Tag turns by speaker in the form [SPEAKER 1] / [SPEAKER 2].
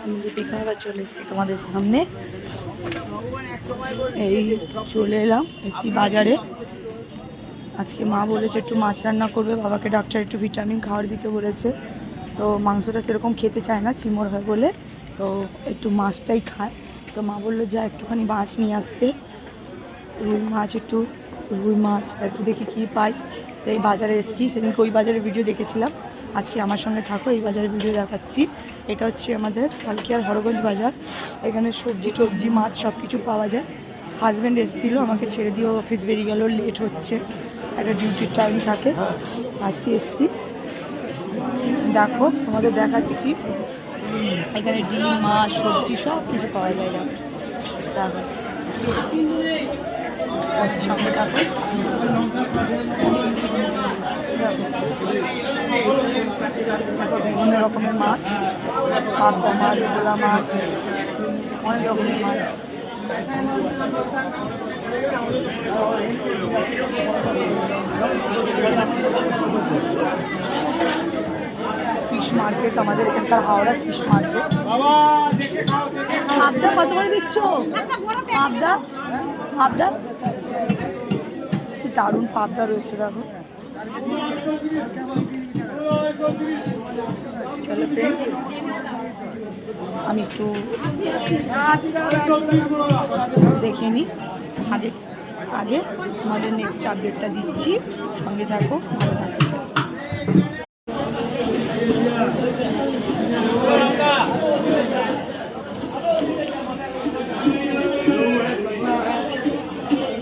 [SPEAKER 1] আমি দীপিকা আবার চলে এসেছি তোমাদের সামনে। এই চলে এলাম এসছি বাজারে। আজকে মা বলেছে একটু মাছ রান্না করবে, বাবাকে ডাক্তার একটু ভিটামিন খাওয়ার দিতে বলেছে। তো মাংসটা সেরকম খেতে চায় না, চিমড় হয় বলে, তো একটু মাছটাই খায়। তো মা বললো যা একটুখানি মাছ নিয়ে আসতে, রুই মাছ, একটু রুই মাছ একটু দেখি কী পাই। তো এই বাজারে এসেছি, সেদিনকে ওই বাজারের ভিডিও দেখেছিলাম, আজকে আমার সঙ্গে থাকো, এই বাজারের ভিডিও দেখাচ্ছি। এটা হচ্ছে আমাদের সালকিয়ার হরগঞ্জ বাজার। এখানে সবজি টবজি মাছ সব কিছু পাওয়া যায়। হাজব্যান্ড এসেছিলো, আমাকে ছেড়ে দিয়ে অফিস বেরিয়ে গেল, লেট হচ্ছে, একটা ডিউটির টাইম থাকে। আজকে এসেছি, দেখো তোমাদের দেখাচ্ছি। এখানে ডিম মাছ সবজি সব কিছু পাওয়া যায়। দেখো আচ্ছা, সঙ্গে থাকো। বিভিন্ন রকমের মাছ, পাবদা মাছ, ভোলা মাছ, অনেক রকমের মাছ। ফিশ মার্কেট আমাদের এখানকার, হাওড়া ফিশ মার্কেট। পাবদা কত করে দিচ্ছ? পাবদা পাবদা কি দারুণ পাবদা রয়েছে, দেখো। চলো ফ্রেন্ডস, আমি একটু দেখে নিই, আগে আমাদের নেক্সট আপডেটটা দিচ্ছি, সঙ্গে থাকো, ভালো থাকো।